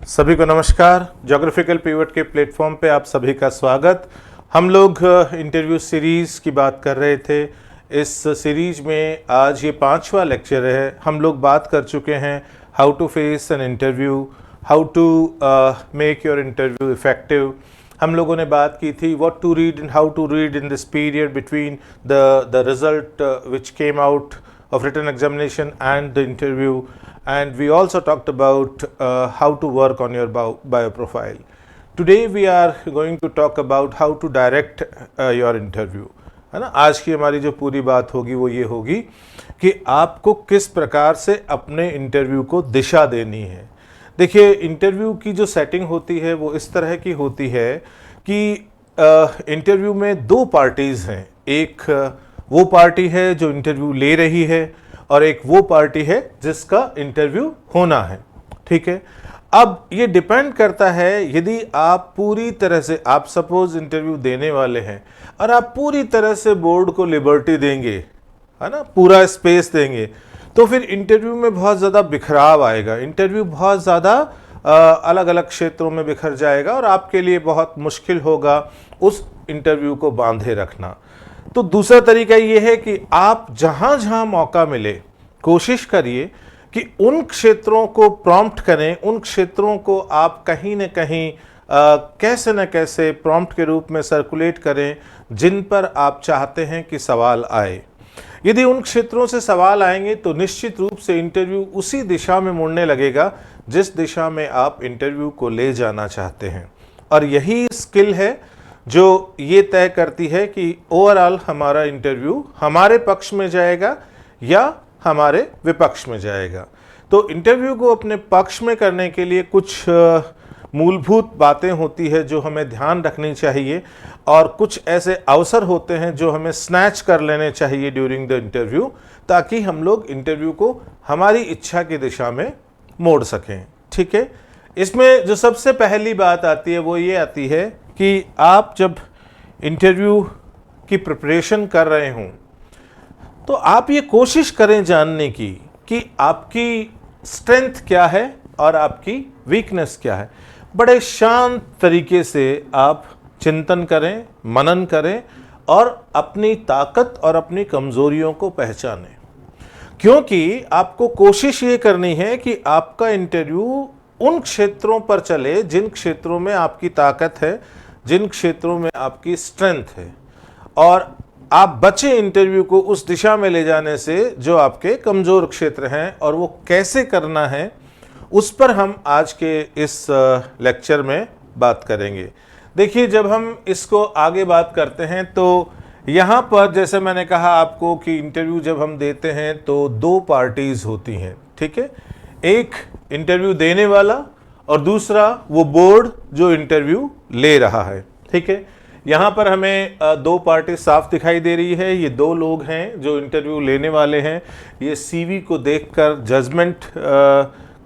सभी को नमस्कार। ज्योग्राफिकल पिवट के प्लेटफॉर्म पे आप सभी का स्वागत। हम लोग इंटरव्यू सीरीज़ की बात कर रहे थे। इस सीरीज में आज ये 5वां लेक्चर है। हम लोग बात कर चुके हैं how to face an interview, how to make your interview effective. हम लोगों ने बात की थी what to read and how to read in this period between the result which came out of written examination and the interview, and we also talked about how to work on your bio profile. Today we are going to talk about how to direct your interview, है ना। आज की हमारी जो पूरी बात होगी वो ये होगी कि आपको किस प्रकार से अपने इंटरव्यू को दिशा देनी है। देखिए, इंटरव्यू की जो सेटिंग होती है वो इस तरह की होती है कि इंटरव्यू में दो पार्टीज़ हैं। एक वो पार्टी है जो इंटरव्यू ले रही है और एक वो पार्टी है जिसका इंटरव्यू होना है। ठीक है, अब ये डिपेंड करता है, यदि आप पूरी तरह से, आप सपोज इंटरव्यू देने वाले हैं और आप पूरी तरह से बोर्ड को लिबर्टी देंगे, है ना, पूरा स्पेस देंगे, तो फिर इंटरव्यू में बहुत ज़्यादा बिखराव आएगा। इंटरव्यू बहुत ज़्यादा अलग अलग क्षेत्रों में बिखर जाएगा और आपके लिए बहुत मुश्किल होगा उस इंटरव्यू को बांधे रखना। तो दूसरा तरीका ये है कि आप जहां जहां मौका मिले कोशिश करिए कि उन क्षेत्रों को प्रॉम्प्ट करें, उन क्षेत्रों को आप कहीं न कहीं कैसे न कैसे प्रॉम्प्ट के रूप में सर्कुलेट करें जिन पर आप चाहते हैं कि सवाल आए। यदि उन क्षेत्रों से सवाल आएंगे तो निश्चित रूप से इंटरव्यू उसी दिशा में मुड़ने लगेगा जिस दिशा में आप इंटरव्यू को ले जाना चाहते हैं। और यही स्किल है जो ये तय करती है कि ओवरऑल हमारा इंटरव्यू हमारे पक्ष में जाएगा या हमारे विपक्ष में जाएगा। तो इंटरव्यू को अपने पक्ष में करने के लिए कुछ मूलभूत बातें होती है जो हमें ध्यान रखनी चाहिए, और कुछ ऐसे अवसर होते हैं जो हमें स्नैच कर लेने चाहिए ड्यूरिंग द इंटरव्यू, ताकि हम लोग इंटरव्यू को हमारी इच्छा की दिशा में मोड़ सकें। ठीक है, इसमें जो सबसे पहली बात आती है वो ये आती है कि आप जब इंटरव्यू की प्रिपरेशन कर रहे हों तो आप ये कोशिश करें जानने की कि आपकी स्ट्रेंथ क्या है और आपकी वीकनेस क्या है। बड़े शांत तरीके से आप चिंतन करें, मनन करें और अपनी ताकत और अपनी कमज़ोरियों को पहचानें, क्योंकि आपको कोशिश ये करनी है कि आपका इंटरव्यू उन क्षेत्रों पर चले जिन क्षेत्रों में आपकी ताकत है, जिन क्षेत्रों में आपकी स्ट्रेंथ है, और आप बचे इंटरव्यू को उस दिशा में ले जाने से जो आपके कमज़ोर क्षेत्र हैं। और वो कैसे करना है उस पर हम आज के इस लेक्चर में बात करेंगे। देखिए, जब हम इसको आगे बात करते हैं तो यहाँ पर जैसे मैंने कहा आपको कि इंटरव्यू जब हम देते हैं तो दो पार्टीज़ होती हैं। ठीक है, एक इंटरव्यू देने वाला और दूसरा वो बोर्ड जो इंटरव्यू ले रहा है। ठीक है, यहाँ पर हमें दो पार्टी साफ दिखाई दे रही है। ये दो लोग हैं जो इंटरव्यू लेने वाले हैं। ये सीवी को देखकर जजमेंट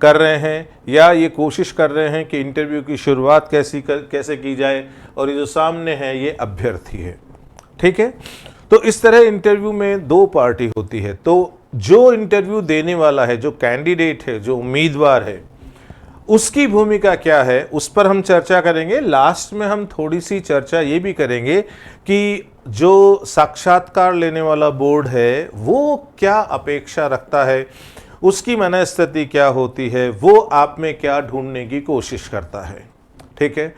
कर रहे हैं या ये कोशिश कर रहे हैं कि इंटरव्यू की शुरुआत कैसे की जाए, और ये जो सामने है ये अभ्यर्थी है। ठीक है, तो इस तरह इंटरव्यू में दो पार्टी होती है। तो जो इंटरव्यू देने वाला है, जो कैंडिडेट है, जो उम्मीदवार है, उसकी भूमिका क्या है उस पर हम चर्चा करेंगे। लास्ट में हम थोड़ी सी चर्चा ये भी करेंगे कि जो साक्षात्कार लेने वाला बोर्ड है वो क्या अपेक्षा रखता है, उसकी मनस्थिति क्या होती है, वो आप में क्या ढूंढने की कोशिश करता है। ठीक है,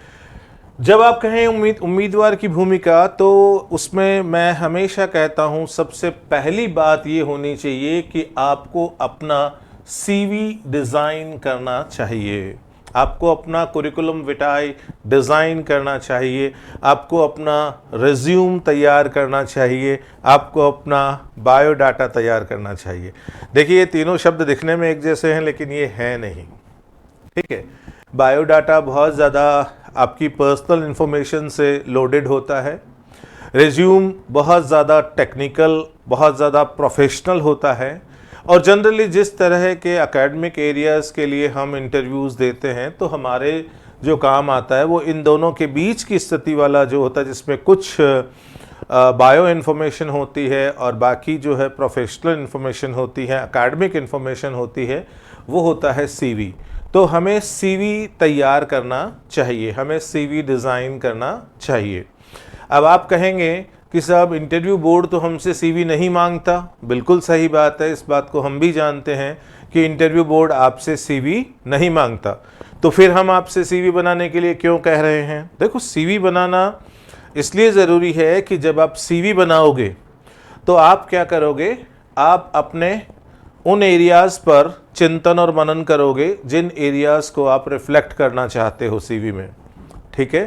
जब आप कहें उम्मीदवार की भूमिका, तो उसमें मैं हमेशा कहता हूं सबसे पहली बात ये होनी चाहिए कि आपको अपना सीवी डिज़ाइन करना चाहिए, आपको अपना कुरिकुलम विटाई डिज़ाइन करना चाहिए, आपको अपना रिज्यूम तैयार करना चाहिए, आपको अपना बायोडाटा तैयार करना चाहिए। देखिए, ये तीनों शब्द दिखने में एक जैसे हैं लेकिन ये हैं नहीं। ठीक है, बायोडाटा बहुत ज़्यादा आपकी पर्सनल इंफॉर्मेशन से लोडेड होता है। रिज्यूम बहुत ज़्यादा टेक्निकल, बहुत ज़्यादा प्रोफेशनल होता है। और जनरली जिस तरह के एकेडमिक एरियाज़ के लिए हम इंटरव्यूज़ देते हैं तो हमारे जो काम आता है वो इन दोनों के बीच की स्थिति वाला जो होता है, जिसमें कुछ बायो इन्फॉर्मेशन होती है और बाकी जो है प्रोफेशनल इन्फॉर्मेशन होती है, एकेडमिक इन्फॉर्मेशन होती है, वो होता है सीवी। तो हमें सीवी तैयार करना चाहिए, हमें सीवी डिज़ाइन करना चाहिए। अब आप कहेंगे कि साहब इंटरव्यू बोर्ड तो हमसे सीवी नहीं मांगता। बिल्कुल सही बात है, इस बात को हम भी जानते हैं कि इंटरव्यू बोर्ड आपसे सीवी नहीं मांगता। तो फिर हम आपसे सीवी बनाने के लिए क्यों कह रहे हैं? देखो, सीवी बनाना इसलिए ज़रूरी है कि जब आप सीवी बनाओगे तो आप क्या करोगे, आप अपने उन एरियाज़ पर चिंतन और मनन करोगे जिन एरियाज़ को आप रिफ्लेक्ट करना चाहते हो सीवी में। ठीक है,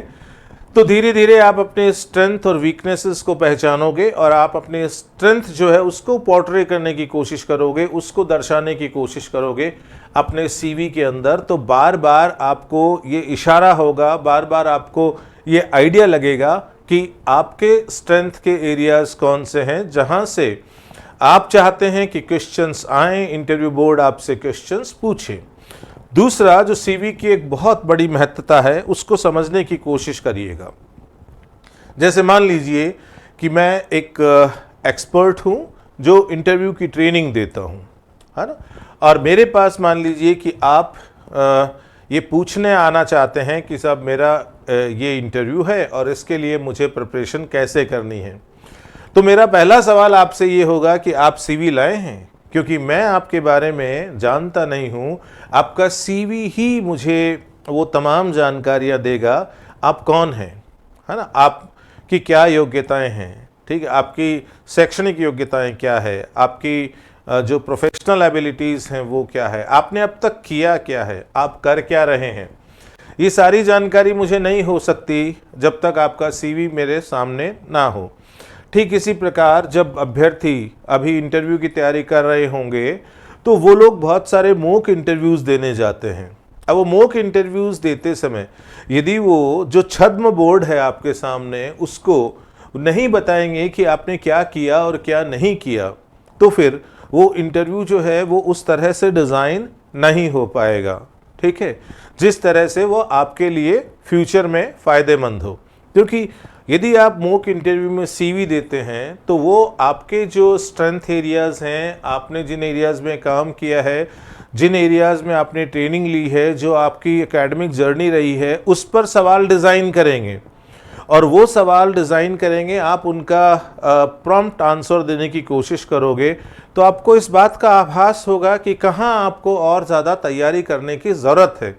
तो धीरे धीरे आप अपने स्ट्रेंथ और वीकनेसेस को पहचानोगे और आप अपने स्ट्रेंथ जो है उसको पोर्ट्रे करने की कोशिश करोगे, उसको दर्शाने की कोशिश करोगे अपने सीवी के अंदर। तो बार बार आपको ये इशारा होगा, बार बार आपको ये आइडिया लगेगा कि आपके स्ट्रेंथ के एरियाज़ कौन से हैं जहां से आप चाहते हैं कि क्वेश्चंस आएँ, इंटरव्यू बोर्ड आपसे क्वेश्चंस पूछे। दूसरा, जो सीवी की एक बहुत बड़ी महत्वता है उसको समझने की कोशिश करिएगा। जैसे मान लीजिए कि मैं एक एक्सपर्ट हूं जो इंटरव्यू की ट्रेनिंग देता हूं, है ना, और मेरे पास मान लीजिए कि आप ये पूछने आना चाहते हैं कि साहब मेरा ये इंटरव्यू है और इसके लिए मुझे प्रिपरेशन कैसे करनी है। तो मेरा पहला सवाल आपसे ये होगा कि आप सीवी लाए हैं, क्योंकि मैं आपके बारे में जानता नहीं हूँ। आपका सीवी ही मुझे वो तमाम जानकारियाँ देगा, आप कौन हैं, है ना, आपकी क्या योग्यताएं हैं, ठीक है, आपकी शैक्षणिक योग्यताएं क्या है, आपकी जो प्रोफेशनल एबिलिटीज़ हैं वो क्या है, आपने अब तक किया क्या है, आप कर क्या रहे हैं। ये सारी जानकारी मुझे नहीं हो सकती जब तक आपका सीवी मेरे सामने ना हो। ठीक इसी प्रकार जब अभ्यर्थी अभी इंटरव्यू की तैयारी कर रहे होंगे तो वो लोग बहुत सारे मॉक इंटरव्यूज़ देने जाते हैं। अब वो मॉक इंटरव्यूज़ देते समय यदि वो जो छद्म बोर्ड है आपके सामने उसको नहीं बताएंगे कि आपने क्या किया और क्या नहीं किया, तो फिर वो इंटरव्यू जो है वो उस तरह से डिज़ाइन नहीं हो पाएगा, ठीक है, जिस तरह से वो आपके लिए फ्यूचर में फ़ायदेमंद हो। क्योंकि यदि आप मॉक इंटरव्यू में सीवी देते हैं तो वो आपके जो स्ट्रेंथ एरियाज़ हैं, आपने जिन एरियाज़ में काम किया है, जिन एरियाज़ में आपने ट्रेनिंग ली है, जो आपकी एकेडमिक जर्नी रही है, उस पर सवाल डिज़ाइन करेंगे और वो सवाल डिज़ाइन करेंगे, आप उनका प्रॉम्प्ट आंसर देने की कोशिश करोगे। तो आपको इस बात का आभास होगा कि कहाँ आपको और ज़्यादा तैयारी करने की ज़रूरत है।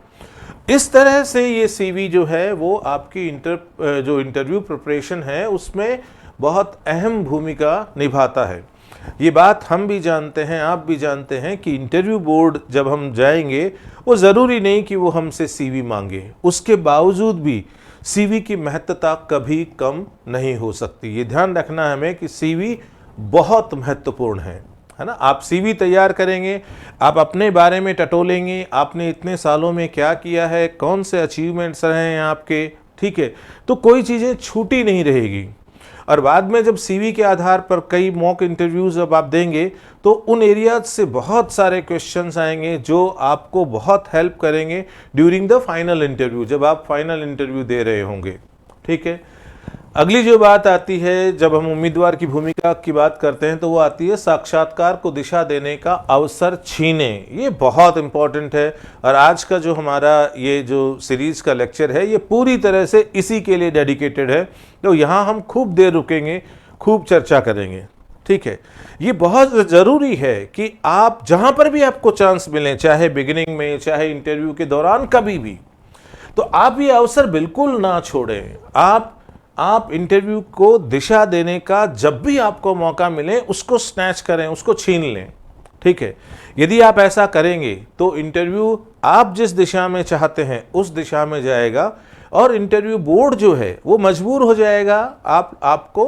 इस तरह से ये सीवी जो है वो आपकी जो इंटरव्यू प्रिपरेशन है उसमें बहुत अहम भूमिका निभाता है। ये बात हम भी जानते हैं, आप भी जानते हैं कि इंटरव्यू बोर्ड जब हम जाएंगे वो ज़रूरी नहीं कि वो हमसे सीवी मांगे, उसके बावजूद भी सीवी की महत्वता कभी कम नहीं हो सकती। ये ध्यान रखना हमें कि सीवी बहुत महत्वपूर्ण है ना। आप सीवी तैयार करेंगे, आप अपने बारे में टटोलेंगे, आपने इतने सालों में क्या किया है, कौन से अचीवमेंट्स रहे हैं आपके, ठीक है, तो कोई चीज़ें छूटी नहीं रहेगी। और बाद में जब सीवी के आधार पर कई मॉक इंटरव्यूज़ जब आप देंगे तो उन एरियाज से बहुत सारे क्वेश्चंस आएंगे जो आपको बहुत हेल्प करेंगे ड्यूरिंग द फाइनल इंटरव्यू, जब आप फाइनल इंटरव्यू दे रहे होंगे, ठीक है। अगली जो बात आती है, जब हम उम्मीदवार की भूमिका की बात करते हैं तो वो आती है साक्षात्कार को दिशा देने का अवसर छीने। ये बहुत इंपॉर्टेंट है और आज का जो हमारा ये जो सीरीज का लेक्चर है ये पूरी तरह से इसी के लिए डेडिकेटेड है। तो यहाँ हम खूब देर रुकेंगे, खूब चर्चा करेंगे, ठीक है। ये बहुत ज़रूरी है कि आप जहाँ पर भी आपको चांस मिले, चाहे बिगिनिंग में, चाहे इंटरव्यू के दौरान, कभी भी, तो आप ये अवसर बिल्कुल ना छोड़ें। आप इंटरव्यू को दिशा देने का जब भी आपको मौका मिले उसको स्नैच करें, उसको छीन लें, ठीक है। यदि आप ऐसा करेंगे तो इंटरव्यू आप जिस दिशा में चाहते हैं उस दिशा में जाएगा और इंटरव्यू बोर्ड जो है वो मजबूर हो जाएगा आपको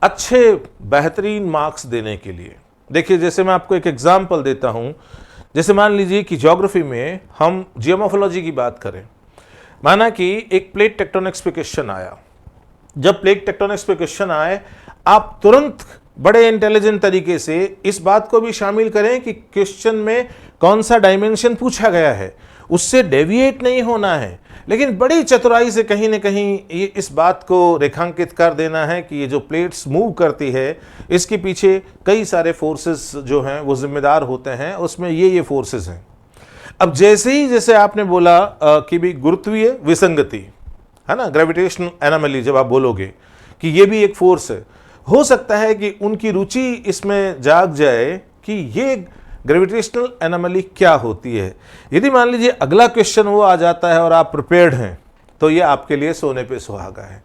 अच्छे बेहतरीन मार्क्स देने के लिए। देखिए, जैसे मैं आपको एक एग्जांपल देता हूं। जैसे मान लीजिए कि ज्योग्राफी में हम जियोमॉर्फोलॉजी की बात करें, माना कि एक प्लेट टेक्टोनिक्स पे क्वेश्चन आया। जब प्लेट टेक्टोनिक्स पे क्वेश्चन आए, आप तुरंत बड़े इंटेलिजेंट तरीके से इस बात को भी शामिल करें कि क्वेश्चन में कौन सा डायमेंशन पूछा गया है, उससे डेविएट नहीं होना है, लेकिन बड़ी चतुराई से कहीं ना कहीं ये इस बात को रेखांकित कर देना है कि ये जो प्लेट्स मूव करती है इसके पीछे कई सारे फोर्सेस जो हैं वो जिम्मेदार होते हैं, उसमें ये फोर्सेस हैं। अब जैसे आपने बोला कि भी गुरुत्वीय विसंगति है ना, ग्रेविटेशनल एनोमली, जब आप बोलोगे कि ये भी एक फोर्स है, हो सकता है कि उनकी रुचि इसमें जाग जाए कि ये ग्रेविटेशनल एनोमली क्या होती है। यदि मान लीजिए अगला क्वेश्चन वो आ जाता है और आप प्रिपेयर्ड हैं, तो ये आपके लिए सोने पे सुहागा है।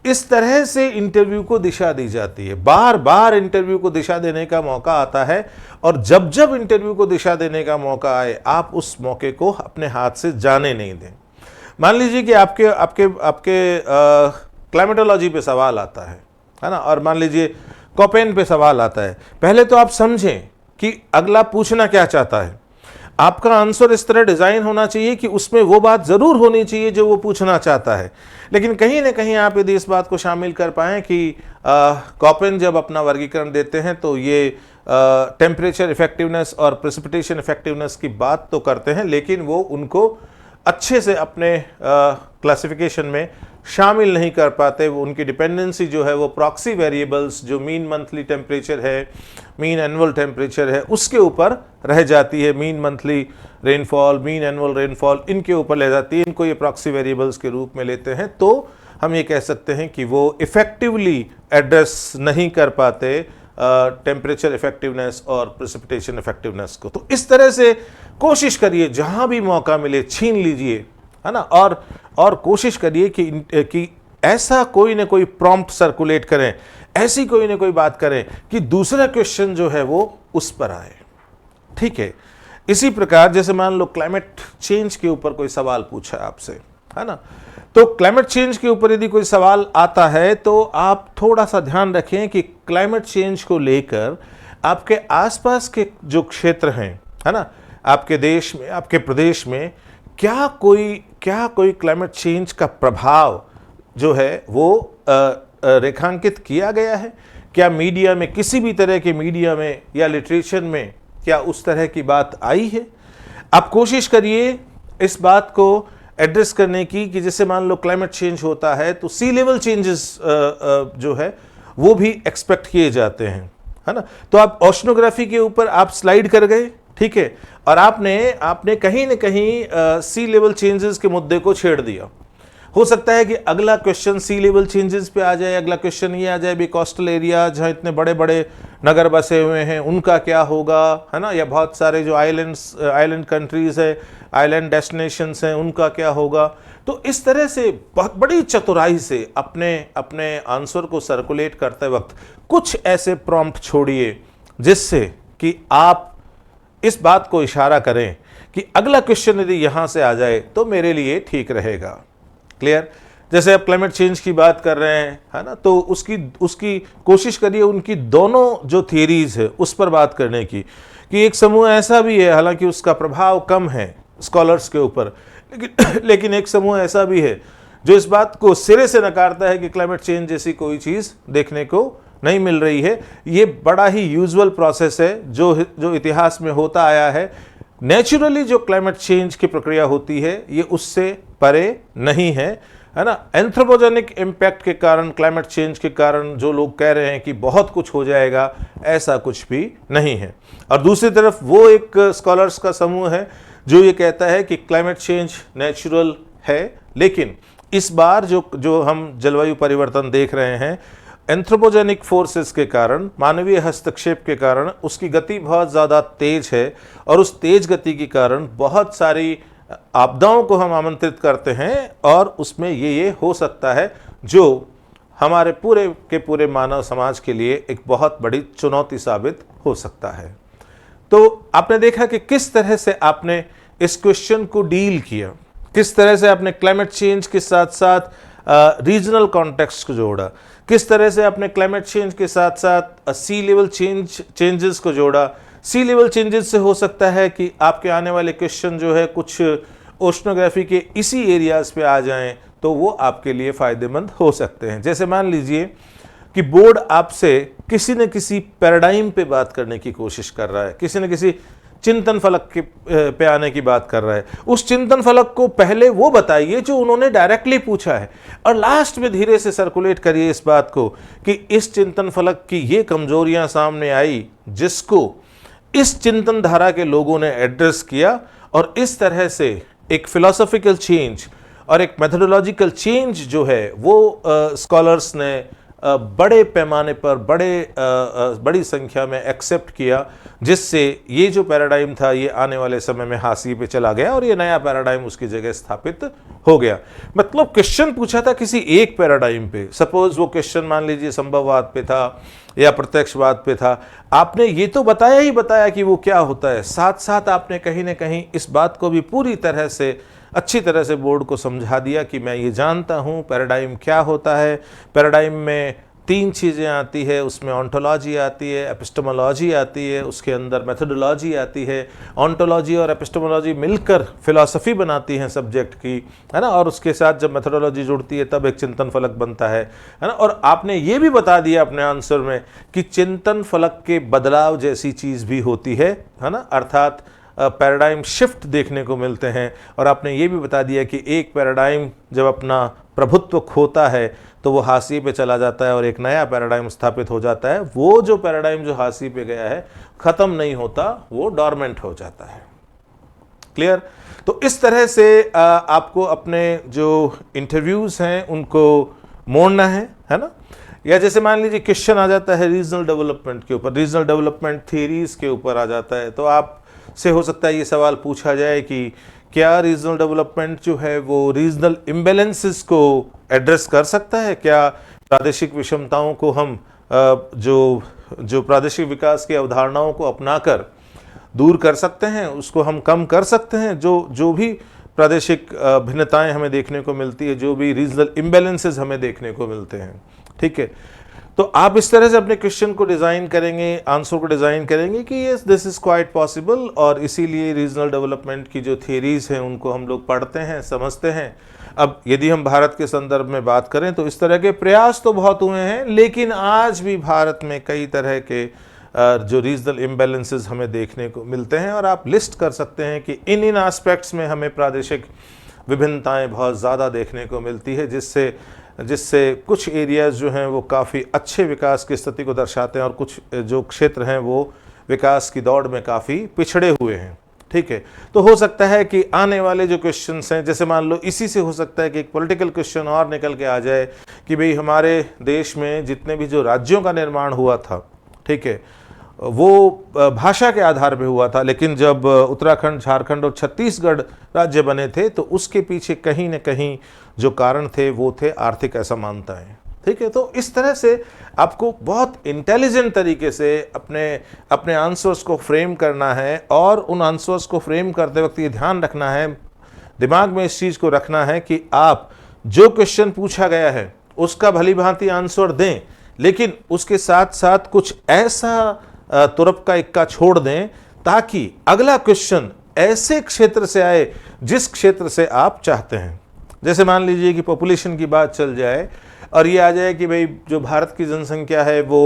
इस तरह से इंटरव्यू को दिशा दी जाती है, बार बार इंटरव्यू को दिशा देने का मौका आता है, और जब जब इंटरव्यू को दिशा देने का मौका आए, आप उस मौके को अपने हाथ से जाने नहीं दें। मान लीजिए कि आपके आपके आपके क्लाइमेटोलॉजी पे सवाल आता है ना, और मान लीजिए कोपेन पे सवाल आता है। पहले तो आप समझें कि अगला पूछना क्या चाहता है। आपका आंसर इस तरह डिज़ाइन होना चाहिए कि उसमें वो बात ज़रूर होनी चाहिए जो वो पूछना चाहता है, लेकिन कहीं ना कहीं आप यदि इस बात को शामिल कर पाएँ कि कोपेन जब अपना वर्गीकरण देते हैं तो ये टेम्परेचर इफेक्टिवनेस और प्रेसिपिटेशन इफेक्टिवनेस की बात तो करते हैं, लेकिन वो उनको अच्छे से अपने क्लासिफिकेशन में शामिल नहीं कर पाते। वो उनकी डिपेंडेंसी जो है वो प्रॉक्सी वेरिएबल्स, जो मीन मंथली टेम्परेचर है, मीन एनुअल टेम्परेचर है, उसके ऊपर रह जाती है। Mean monthly rainfall, mean annual rainfall, इनके ऊपर ले जाती है, इनको ये प्रॉक्सी वेरिएबल्स के रूप में लेते हैं। तो हम ये कह सकते हैं कि वो इफेक्टिवली एड्रेस नहीं कर पाते टेम्परेचर इफेक्टिवनेस और प्रेसिपिटेशन इफेक्टिवनेस को। तो इस तरह से कोशिश करिए, जहां भी मौका मिले छीन लीजिए, है ना, और कोशिश करिए कि ऐसा कोई ना कोई प्रॉम्प्ट सर्कुलेट करें, ऐसी कोई ना कोई बात करें कि दूसरा क्वेश्चन जो है वो उस पर आए। ठीक है, इसी प्रकार जैसे मान लो क्लाइमेट चेंज के ऊपर कोई सवाल पूछा आपसे, है ना, तो क्लाइमेट चेंज के ऊपर यदि कोई सवाल आता है तो आप थोड़ा सा ध्यान रखें कि क्लाइमेट चेंज को लेकर आपके आसपास के जो क्षेत्र हैं, है ना, आपके देश में, आपके प्रदेश में क्या कोई क्लाइमेट चेंज का प्रभाव जो है वो रेखांकित किया गया है। क्या मीडिया में, किसी भी तरह के मीडिया में या लिटरेचर में क्या उस तरह की बात आई है। आप कोशिश करिए इस बात को एड्रेस करने की कि जैसे मान लो क्लाइमेट चेंज होता है तो सी लेवल चेंजेस जो है वो भी एक्सपेक्ट किए जाते हैं, है ना। तो आप ओशनोग्राफी के ऊपर आप स्लाइड कर गए, ठीक है, और आपने कहीं ना कहीं सी लेवल चेंजेस के मुद्दे को छेड़ दिया। हो सकता है कि अगला क्वेश्चन सी लेवल चेंजेस पे आ जाए, अगला क्वेश्चन ये आ जाए भी कोस्टल एरिया जहाँ इतने बड़े बड़े नगर बसे हुए हैं उनका क्या होगा, है ना, या बहुत सारे जो आइलैंड कंट्रीज है, आइलैंड डेस्टिनेशंस हैं, उनका क्या होगा। तो इस तरह से बहुत बड़ी चतुराई से अपने आंसर को सर्कुलेट करते वक्त कुछ ऐसे प्रॉम्प्ट छोड़िए जिससे कि आप इस बात को इशारा करें कि अगला क्वेश्चन यदि यहां से आ जाए तो मेरे लिए ठीक रहेगा। क्लियर। जैसे आप क्लाइमेट चेंज की बात कर रहे हैं, है ना, तो उसकी कोशिश करिए उनकी दोनों जो थियरीज है उस पर बात करने की, कि एक समूह ऐसा भी है, हालांकि उसका प्रभाव कम है स्कॉलर्स के ऊपर, लेकिन एक समूह ऐसा भी है जो इस बात को सिरे से नकारता है कि क्लाइमेट चेंज जैसी कोई चीज़ देखने को नहीं मिल रही है। ये बड़ा ही यूजुअल प्रोसेस है जो इतिहास में होता आया है। नेचुरली जो क्लाइमेट चेंज की प्रक्रिया होती है ये उससे परे नहीं है, है ना। एंथ्रोपोजेनिक इम्पैक्ट के कारण, क्लाइमेट चेंज के कारण जो लोग कह रहे हैं कि बहुत कुछ हो जाएगा, ऐसा कुछ भी नहीं है। और दूसरी तरफ वो एक स्कॉलर्स का समूह है जो ये कहता है कि क्लाइमेट चेंज नेचुरल है, लेकिन इस बार जो हम जलवायु परिवर्तन देख रहे हैं एंथ्रोपोजेनिक फोर्सेस के कारण, मानवीय हस्तक्षेप के कारण उसकी गति बहुत ज़्यादा तेज है, और उस तेज गति के कारण बहुत सारी आपदाओं को हम आमंत्रित करते हैं, और उसमें ये हो सकता है जो हमारे पूरे के पूरे मानव समाज के लिए एक बहुत बड़ी चुनौती साबित हो सकता है। तो आपने देखा कि किस तरह से आपने इस क्वेश्चन को डील किया, किस तरह से आपने क्लाइमेट चेंज के साथ साथ रीजनल कॉन्टेक्स्ट को जोड़ा, किस तरह से आपने क्लाइमेट चेंज के साथ साथ सी लेवल चेंजेस को जोड़ा। सी लेवल चेंजेस से हो सकता है कि आपके आने वाले क्वेश्चन जो है कुछ ओशनोग्राफी के इसी एरियाज पे आ जाएं, तो वो आपके लिए फ़ायदेमंद हो सकते हैं। जैसे मान लीजिए कि बोर्ड आपसे किसी न किसी पैराडाइम पे बात करने की कोशिश कर रहा है, किसी न किसी चिंतन फलक पे आने की बात कर रहा है। उस चिंतन फलक को पहले वो बताइए जो उन्होंने डायरेक्टली पूछा है, और लास्ट में धीरे से सर्कुलेट करिए इस बात को कि इस चिंतन फलक की ये कमजोरियां सामने आई जिसको इस चिंतन धारा के लोगों ने एड्रेस किया, और इस तरह से एक फिलोसॉफिकल चेंज और एक मेथोडोलॉजिकल चेंज जो है वो स्कॉलर्स ने बड़े पैमाने पर बड़ी संख्या में एक्सेप्ट किया, जिससे ये जो पैराडाइम था ये आने वाले समय में हाशिए पे चला गया और ये नया पैराडाइम उसकी जगह स्थापित हो गया। मतलब क्वेश्चन पूछा था किसी एक पैराडाइम पे, सपोज वो क्वेश्चन मान लीजिए संभववाद पे था या प्रत्यक्षवाद पे था, आपने ये तो बताया ही बताया कि वो क्या होता है, साथ साथ आपने कहीं ना कहीं इस बात को भी पूरी तरह से अच्छी तरह से बोर्ड को समझा दिया कि मैं ये जानता हूँ पैराडाइम क्या होता है। पैराडाइम में 3 चीज़ें आती है, उसमें ऑन्टोलॉजी आती है, एपिस्टेमोलॉजी आती है, उसके अंदर मेथोडोलॉजी आती है। ऑन्टोलॉजी और एपिस्टेमोलॉजी मिलकर फिलॉसफी बनाती हैं सब्जेक्ट की, है ना, और उसके साथ जब मेथोडोलॉजी जुड़ती है तब एक चिंतन फलक बनता है ना। और आपने ये भी बता दिया अपने आंसर में कि चिंतन फलक के बदलाव जैसी चीज़ भी होती है ना, अर्थात पैराडाइम शिफ्ट देखने को मिलते हैं। और आपने ये भी बता दिया कि एक पैराडाइम जब अपना प्रभुत्व खोता है तो वो हाशिए पे चला जाता है और एक नया पैराडाइम स्थापित हो जाता है। वो जो पैराडाइम जो हाशिए पे गया है ख़त्म नहीं होता, वो डॉर्मेंट हो जाता है। क्लियर? तो इस तरह से आपको अपने जो इंटरव्यूज़ हैं उनको मोड़ना है ना। या जैसे मान लीजिए क्वेश्चन आ जाता है रीजनल डेवलपमेंट के ऊपर, रीजनल डेवलपमेंट थीरीज़ के ऊपर आ जाता है, तो आप से हो सकता है ये सवाल पूछा जाए कि क्या रीजनल डेवलपमेंट जो है वो रीजनल इम्बैलेंसेस को एड्रेस कर सकता है? क्या प्रादेशिक विषमताओं को हम जो प्रादेशिक विकास की अवधारणाओं को अपनाकर दूर कर सकते हैं, उसको हम कम कर सकते हैं? जो भी प्रादेशिक भिन्नताएं हमें देखने को मिलती है, जो भी रीजनल इम्बैलेंसेस हमें देखने को मिलते हैं, ठीक है, तो आप इस तरह से अपने क्वेश्चन को डिज़ाइन करेंगे, आंसर को डिज़ाइन करेंगे कि yes this is quite possible. और इसीलिए रीजनल डेवलपमेंट की जो थियरीज़ हैं उनको हम लोग पढ़ते हैं, समझते हैं। अब यदि हम भारत के संदर्भ में बात करें तो इस तरह के प्रयास तो बहुत हुए हैं, लेकिन आज भी भारत में कई तरह के जो रीजनल इम्बैलेंसेस हमें देखने को मिलते हैं। और आप लिस्ट कर सकते हैं कि इन एस्पेक्ट्स में हमें प्रादेशिक विभिन्नताएँ बहुत ज़्यादा देखने को मिलती है, जिससे कुछ एरियाज़ जो हैं वो काफ़ी अच्छे विकास की स्थिति को दर्शाते हैं और कुछ जो क्षेत्र हैं वो विकास की दौड़ में काफ़ी पिछड़े हुए हैं, ठीक है। तो हो सकता है कि आने वाले जो क्वेश्चंस हैं, जैसे मान लो इसी से हो सकता है कि एक पॉलिटिकल क्वेश्चन और निकल के आ जाए कि भाई हमारे देश में जितने भी जो राज्यों का निर्माण हुआ था, ठीक है, वो भाषा के आधार पे हुआ था, लेकिन जब उत्तराखंड, झारखंड और छत्तीसगढ़ राज्य बने थे तो उसके पीछे कहीं न कहीं जो कारण थे वो थे आर्थिक असमानताएं, ठीक है। तो इस तरह से आपको बहुत इंटेलिजेंट तरीके से अपने आंसर्स को फ्रेम करना है, और उन आंसर्स को फ्रेम करते वक्त ये ध्यान रखना है, दिमाग में इस चीज़ को रखना है कि आप जो क्वेश्चन पूछा गया है उसका भली भांति आंसर दें, लेकिन उसके साथ साथ कुछ ऐसा तुरप का इक्का छोड़ दें ताकि अगला क्वेश्चन ऐसे क्षेत्र से आए जिस क्षेत्र से आप चाहते हैं। जैसे मान लीजिए कि पॉपुलेशन की बात चल जाए और ये आ जाए कि भाई जो भारत की जनसंख्या है वो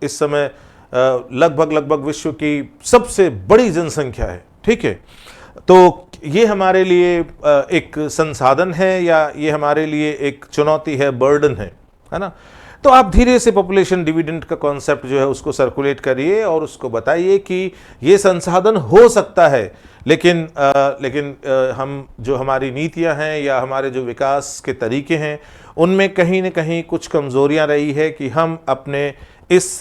इस समय लगभग विश्व की सबसे बड़ी जनसंख्या है, ठीक है। तो ये हमारे लिए एक संसाधन है या ये हमारे लिए एक चुनौती है, बर्डन है ना। तो आप धीरे से पॉपुलेशन डिविडेंड का कॉन्सेप्ट जो है उसको सर्कुलेट करिए और उसको बताइए कि ये संसाधन हो सकता है, लेकिन हम जो हमारी नीतियां हैं या हमारे जो विकास के तरीके हैं उनमें कहीं न कहीं कुछ कमज़ोरियां रही है कि हम अपने इस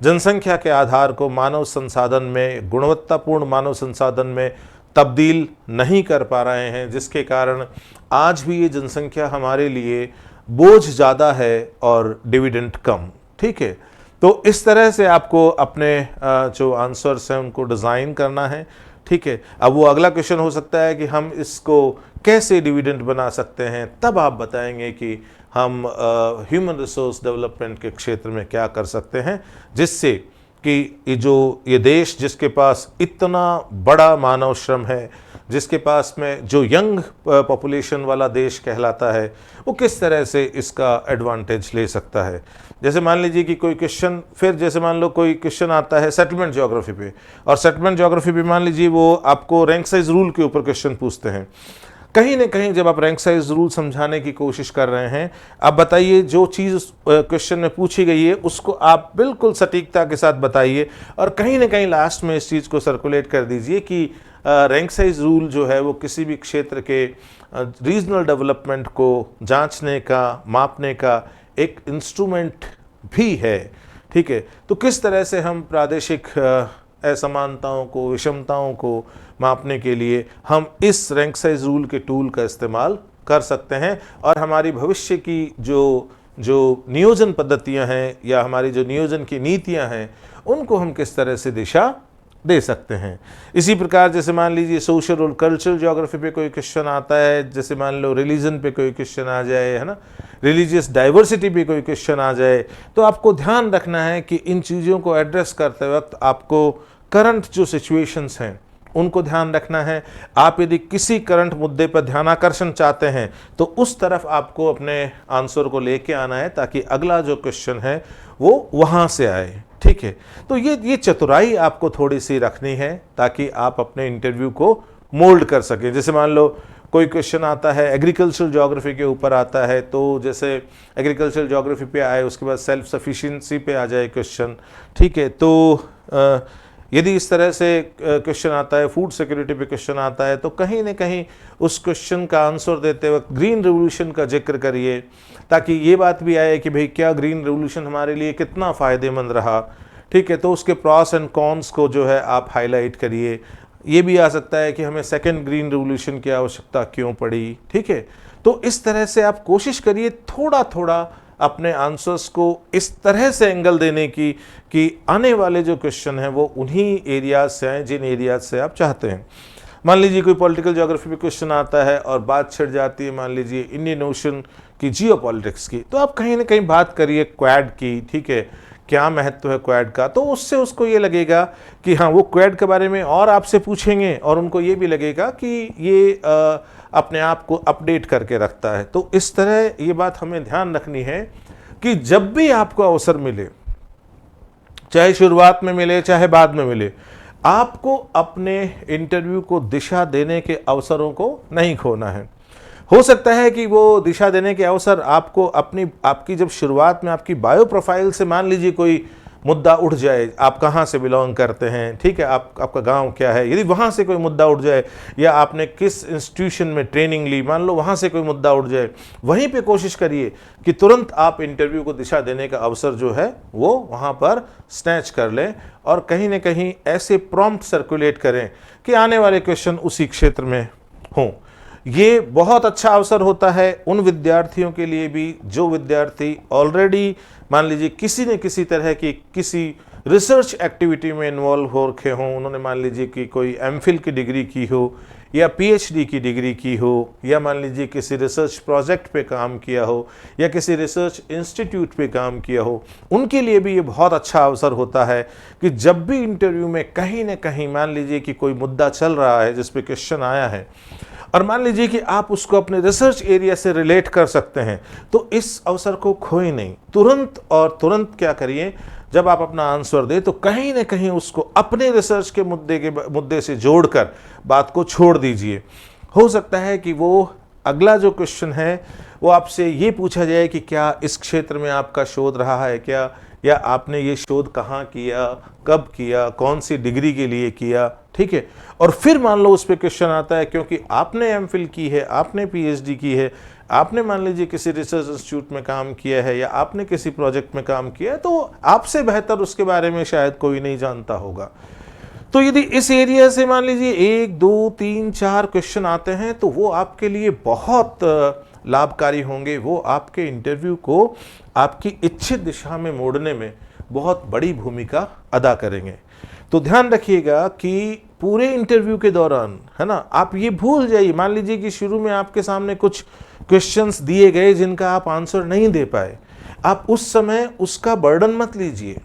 जनसंख्या के आधार को मानव संसाधन में, गुणवत्तापूर्ण मानव संसाधन में तब्दील नहीं कर पा रहे हैं, जिसके कारण आज भी ये जनसंख्या हमारे लिए बोझ ज़्यादा है और डिविडेंड कम, ठीक है। तो इस तरह से आपको अपने जो आंसर्स हैं उनको डिज़ाइन करना है, ठीक है। अब वो अगला क्वेश्चन हो सकता है कि हम इसको कैसे डिविडेंड बना सकते हैं, तब आप बताएंगे कि हम ह्यूमन रिसोर्स डेवलपमेंट के क्षेत्र में क्या कर सकते हैं, जिससे कि ये देश जिसके पास इतना बड़ा मानव श्रम है, जिसके पास में जो यंग पॉपुलेशन वाला देश कहलाता है, वो किस तरह से इसका एडवांटेज ले सकता है। जैसे मान लीजिए कि कोई क्वेश्चन, फिर जैसे मान लो कोई क्वेश्चन आता है सेटलमेंट ज्योग्राफी पे, और सेटलमेंट ज्योग्राफी पे मान लीजिए वो आपको रैंक साइज रूल के ऊपर क्वेश्चन पूछते हैं। कहीं ना कहीं जब आप रैंक साइज रूल समझाने की कोशिश कर रहे हैं, आप बताइए जो चीज़ क्वेश्चन में पूछी गई है उसको आप बिल्कुल सटीकता के साथ बताइए, और कहीं ना कहीं लास्ट में इस चीज़ को सर्कुलेट कर दीजिए कि रैंक साइज रूल जो है वो किसी भी क्षेत्र के रीजनल डेवलपमेंट को जांचने का, मापने का एक इंस्ट्रूमेंट भी है। ठीक है, तो किस तरह से हम प्रादेशिक असमानताओं को, विषमताओं को मापने के लिए हम इस रैंक साइज रूल के टूल का इस्तेमाल कर सकते हैं, और हमारी भविष्य की जो नियोजन पद्धतियां हैं या हमारी जो नियोजन की नीतियां हैं उनको हम किस तरह से दिशा दे सकते हैं। इसी प्रकार जैसे मान लीजिए सोशल और कल्चरल ज्योग्राफी पे कोई क्वेश्चन आता है, जैसे मान लो रिलीजन पे कोई क्वेश्चन आ जाए, है ना, रिलीजियस डाइवर्सिटी पे कोई क्वेश्चन आ जाए, तो आपको ध्यान रखना है कि इन चीज़ों को एड्रेस करते वक्त आपको करंट जो सिचुएशंस हैं उनको ध्यान रखना है। आप यदि किसी करंट मुद्दे पर ध्यानाकर्षण चाहते हैं तो उस तरफ आपको अपने आंसर को लेके आना है ताकि अगला जो क्वेश्चन है वो वहाँ से आए। ठीक है, तो ये चतुराई आपको थोड़ी सी रखनी है ताकि आप अपने इंटरव्यू को मोल्ड कर सकें। जैसे मान लो कोई क्वेश्चन आता है एग्रीकल्चरल ज्योग्राफी के ऊपर आता है, तो जैसे एग्रीकल्चरल ज्योग्राफी पे आए, उसके बाद सेल्फ सफिशिएंसी पे आ जाए क्वेश्चन। ठीक है, तो यदि इस तरह से क्वेश्चन आता है, फूड सिक्योरिटी पे क्वेश्चन आता है, तो कहीं ना कहीं उस क्वेश्चन का आंसर देते वक्त ग्रीन रेवोल्यूशन का जिक्र करिए ताकि ये बात भी आए कि भाई क्या ग्रीन रेवोल्यूशन हमारे लिए कितना फ़ायदेमंद रहा। ठीक है, तो उसके प्रॉस एंड कॉन्स को जो है आप हाईलाइट करिए। ये भी आ सकता है कि हमें सेकेंड ग्रीन रेवोल्यूशन की आवश्यकता क्यों पड़ी। ठीक है, तो इस तरह से आप कोशिश करिए थोड़ा थोड़ा अपने आंसर्स को इस तरह से एंगल देने की कि आने वाले जो क्वेश्चन हैं वो उन्हीं एरियाज से हैं जिन एरियाज से आप चाहते हैं। मान लीजिए कोई पॉलिटिकल ज्योग्राफी पे क्वेश्चन आता है और बात छिड़ जाती है मान लीजिए इंडियन ओशन की जियोपॉलिटिक्स की, तो आप कहीं ना कहीं बात करिए क्वाड की। ठीक है, क्या महत्व है क्वाड का, तो उससे उसको ये लगेगा कि हाँ वो क्वाड के बारे में और आपसे पूछेंगे और उनको ये भी लगेगा कि ये अपने आप को अपडेट करके रखता है। तो इस तरह ये बात हमें ध्यान रखनी है कि जब भी आपको अवसर मिले, चाहे शुरुआत में मिले चाहे बाद में मिले, आपको अपने इंटरव्यू को दिशा देने के अवसरों को नहीं खोना है। हो सकता है कि वो दिशा देने के अवसर आपको आपकी जब शुरुआत में आपकी बायो प्रोफाइल से मान लीजिए कोई मुद्दा उठ जाए, आप कहाँ से बिलोंग करते हैं, ठीक है, आपका गांव क्या है, यदि वहाँ से कोई मुद्दा उठ जाए, या आपने किस इंस्टीट्यूशन में ट्रेनिंग ली, मान लो वहाँ से कोई मुद्दा उठ जाए, वहीं पे कोशिश करिए कि तुरंत आप इंटरव्यू को दिशा देने का अवसर जो है वो वहाँ पर स्नैच कर लें, और कहीं ना कहीं ऐसे प्रॉम्प्ट सर्कुलेट करें कि आने वाले क्वेश्चन उसी क्षेत्र में हों। ये बहुत अच्छा अवसर होता है उन विद्यार्थियों के लिए भी जो विद्यार्थी ऑलरेडी मान लीजिए किसी न किसी तरह की किसी रिसर्च एक्टिविटी में इन्वॉल्व हो रखे हों। उन्होंने मान लीजिए कि कोई एमफिल की डिग्री की हो या पीएचडी की डिग्री की हो, या मान लीजिए किसी रिसर्च प्रोजेक्ट पे काम किया हो या किसी रिसर्च इंस्टीट्यूट पे काम किया हो। उनके लिए भी ये बहुत अच्छा अवसर होता है कि जब भी इंटरव्यू में कहीं ना कहीं मान लीजिए कि कोई मुद्दा चल रहा है जिस पे क्वेश्चन आया है, और मान लीजिए कि आप उसको अपने रिसर्च एरिया से रिलेट कर सकते हैं, तो इस अवसर को खोए नहीं। तुरंत क्या करिए, जब आप अपना आंसर दें तो कहीं ना कहीं उसको अपने रिसर्च के मुद्दे से जोड़कर बात को छोड़ दीजिए। हो सकता है कि वो अगला जो क्वेश्चन है वो आपसे ये पूछा जाए कि क्या इस क्षेत्र में आपका शोध रहा है क्या, या आपने ये शोध कहाँ किया, कब किया, कौन सी डिग्री के लिए किया। ठीक है, और फिर मान लो उस पर क्वेश्चन आता है क्योंकि आपने एमफिल की है, आपने पीएचडी की है, आपने मान लीजिए किसी रिसर्च इंस्टीट्यूट में काम किया है या आपने किसी प्रोजेक्ट में काम किया है, तो आपसे बेहतर उसके बारे में शायद कोई नहीं जानता होगा। तो यदि इस एरिया से मान लीजिए 1, 2, 3, 4 क्वेश्चन आते हैं तो वो आपके लिए बहुत लाभकारी होंगे। वो आपके इंटरव्यू को आपकी इच्छित दिशा में मोड़ने में बहुत बड़ी भूमिका अदा करेंगे। तो ध्यान रखिएगा कि पूरे इंटरव्यू के दौरान, है ना, आप ये भूल जाइए, मान लीजिए कि शुरू में आपके सामने कुछ क्वेश्चंस दिए गए जिनका आप आंसर नहीं दे पाए, आप उस समय उसका बर्डन मत लीजिए।